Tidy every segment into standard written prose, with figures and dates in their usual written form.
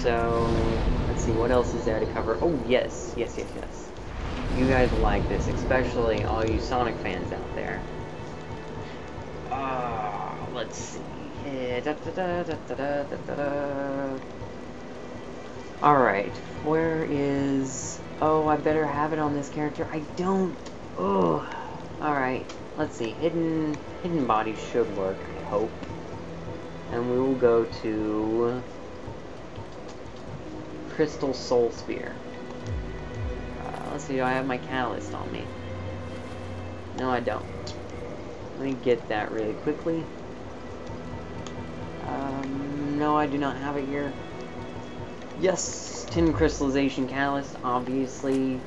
So, let's see, what else is there to cover? Oh, yes. You guys will like this, especially all you Sonic fans out there. Let's see. Alright, where is... Oh, I better have it on this character. I don't... Oh. Alright, let's see. Hidden body should work, I hope. And we will go to... Crystal Soul Spear. Let's see, do I have my catalyst on me? No, I don't. Let me get that really quickly. No, I do not have it here. Yes, tin crystallization catalyst, obviously.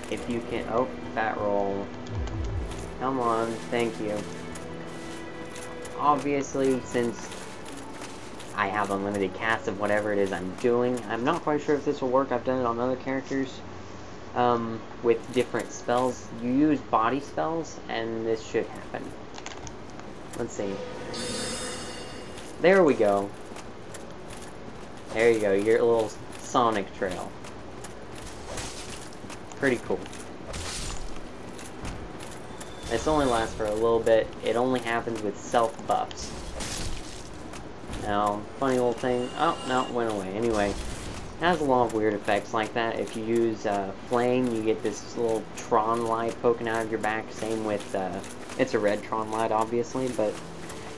If you can... Oh, fat roll. Come on, thank you. Obviously, since I have unlimited cast of whatever it is I'm doing, I'm not quite sure if this will work. I've done it on other characters. With different spells. You use body spells, and this should happen. Let's see. There we go. There you go, your little Sonic trail. Pretty cool. This only lasts for a little bit. It only happens with self-buffs. Now, funny little thing. Oh, no, it went away. Anyway, it has a lot of weird effects like that. If you use flame, you get this little Tron light poking out of your back. Same with, it's a red Tron light, obviously, but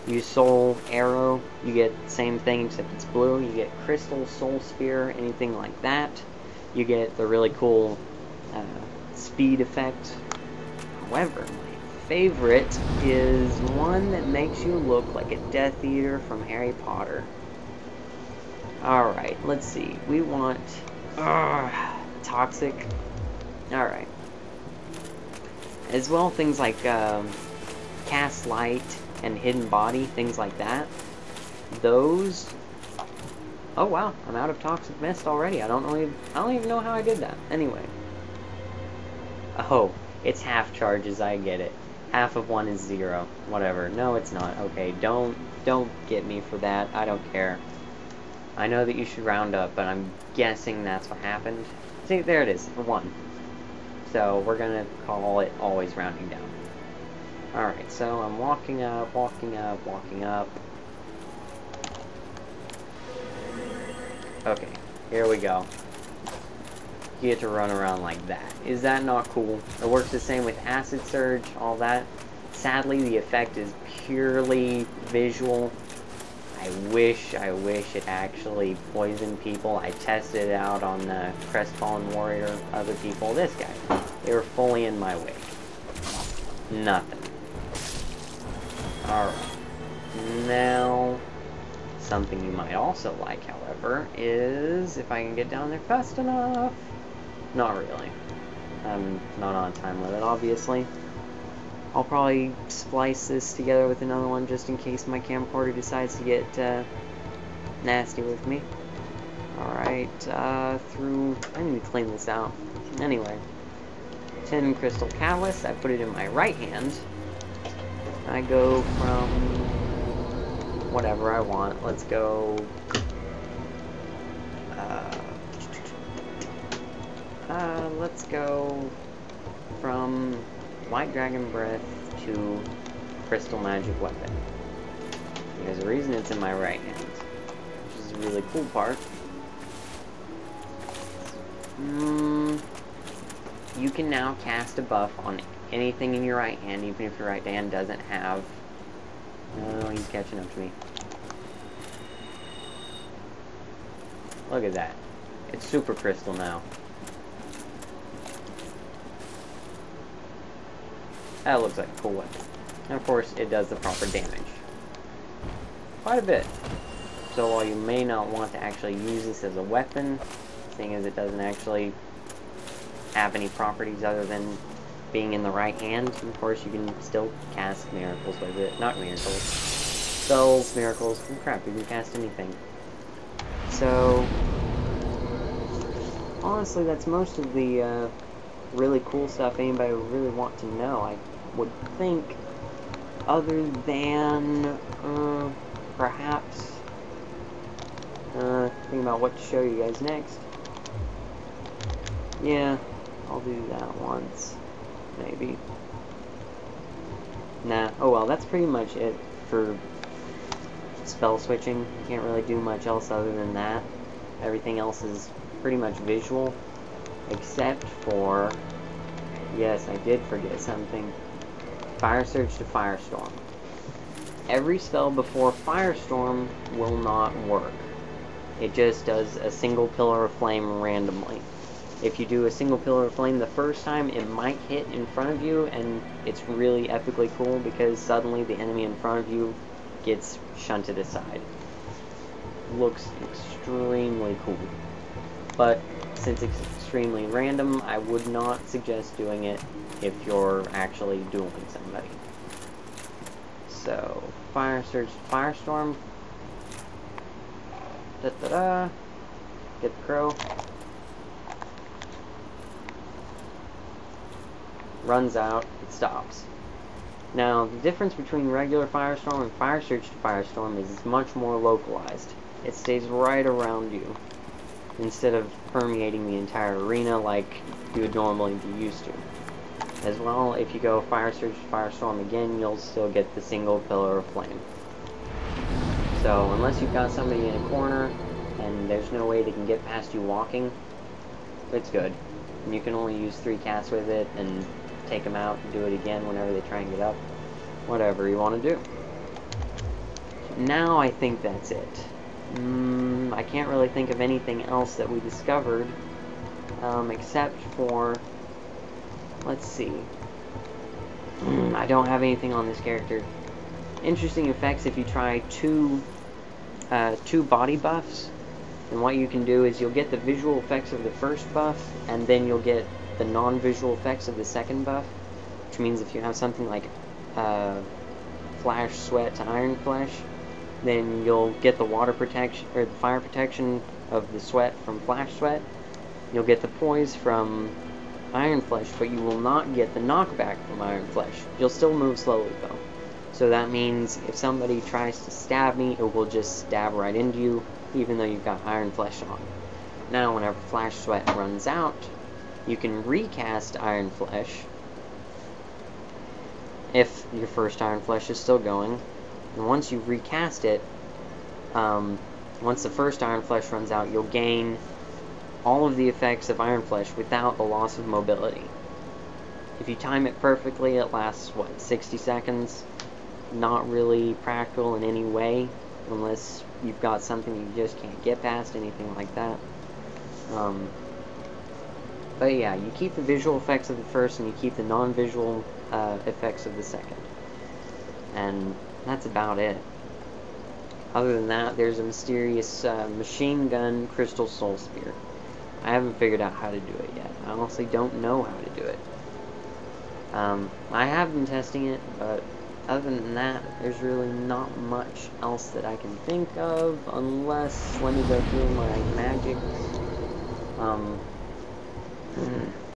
use Soul Arrow, you get the same thing except it's blue. You get Crystal Soul Spear, anything like that. You get the really cool speed effect. However, my favorite is one that makes you look like a Death Eater from Harry Potter. Alright, let's see. We want... Toxic. Alright. As well, things like Cast Light and Hidden Body, things like that. Those... Oh wow, I'm out of Toxic Mist already. I don't even know how I did that. Anyway. Oh, it's half charges, I get it. Half of one is 0. Whatever. No, it's not. Okay, don't get me for that. I don't care. I know that you should round up, but I'm guessing that's what happened. See, there it is, 1. So, we're gonna call it always rounding down. Alright, so I'm walking up. Okay, here we go. You get to run around like that. Is that not cool? It works the same with Acid Surge, all that. Sadly, the effect is purely visual. I wish it actually poisoned people. I tested it out on the Crestfallen Warrior, other people. This guy, they were fully in my wake. Nothing. Alright. Now, something you might also like, however, is if I can get down there fast enough. Not really. I'm not on a time limit, obviously. I'll probably splice this together with another one just in case my camcorder decides to get nasty with me. Alright, I need to clean this out. Anyway, tin crystal catalyst, I put it in my right hand. I go from whatever I want. Let's go let's go from White Dragon Breath to Crystal Magic Weapon. There's a reason it's in my right hand, which is a really cool part. You can now cast a buff on anything in your right hand, even if your right hand doesn't have... Oh, he's catching up to me. Look at that. It's super crystal now. That looks like a cool weapon. And of course, it does the proper damage. Quite a bit. So while you may not want to actually use this as a weapon, seeing as it doesn't actually have any properties other than being in the right hand, of course you can still cast miracles with it. Not miracles. Spells, miracles, crap, you can cast anything. So, honestly, that's most of the really cool stuff anybody would really want to know, I would think, other than perhaps Think about what to show you guys next. Yeah, I'll do that once. Maybe. Nah, oh well, that's pretty much it for spell switching. You can't really do much else other than that. Everything else is pretty much visual, except for, yes, I did forget something. Fire Surge to Firestorm. Every spell before Firestorm will not work. It just does a single pillar of flame randomly. If you do a single pillar of flame the first time, it might hit in front of you, and it's really epically cool because suddenly the enemy in front of you gets shunted aside. Looks extremely cool. But since it's extremely random, I would not suggest doing it if you're actually dueling somebody. So, Fire Surge to Firestorm. Da-da-da. Get the crow. Runs out, it stops. Now, the difference between regular Firestorm and Fire Surge to Firestorm is it's much more localized. It stays right around you, instead of permeating the entire arena like you would normally be used to. As well, if you go Fire Surge to Firestorm again, you'll still get the single pillar of flame. So, unless you've got somebody in a corner, and there's no way they can get past you walking, it's good. And you can only use 3 casts with it, and take them out and do it again whenever they try and get up. Whatever you want to do. Now I think that's it. I can't really think of anything else that we discovered, except for, let's see. I don't have anything on this character. Interesting effects if you try two body buffs. And what you can do is you'll get the visual effects of the first buff, and then you'll get the non-visual effects of the second buff, which means if you have something like Flash Sweat to Iron Flesh, then you'll get the water protection, or the fire protection of the sweat from Flash Sweat. You'll get the poise from Iron Flesh, but you will not get the knockback from Iron Flesh. You'll still move slowly, though. So that means if somebody tries to stab me, it will just stab right into you, even though you've got Iron Flesh on. Now, whenever Flash Sweat runs out, you can recast Iron Flesh, if your first Iron Flesh is still going. And once you recast it, once the first Iron Flesh runs out, you'll gain all of the effects of Iron Flesh without the loss of mobility. If you time it perfectly, it lasts, what, 60 seconds? Not really practical in any way, unless you've got something you just can't get past, anything like that. But yeah, you keep the visual effects of the first, and you keep the non-visual effects of the second. And that's about it. Other than that, there's a mysterious machine gun crystal soul spear. I haven't figured out how to do it yet. I honestly don't know how to do it. I have been testing it, but other than that, there's really not much else that I can think of, unless, let me go through my magic.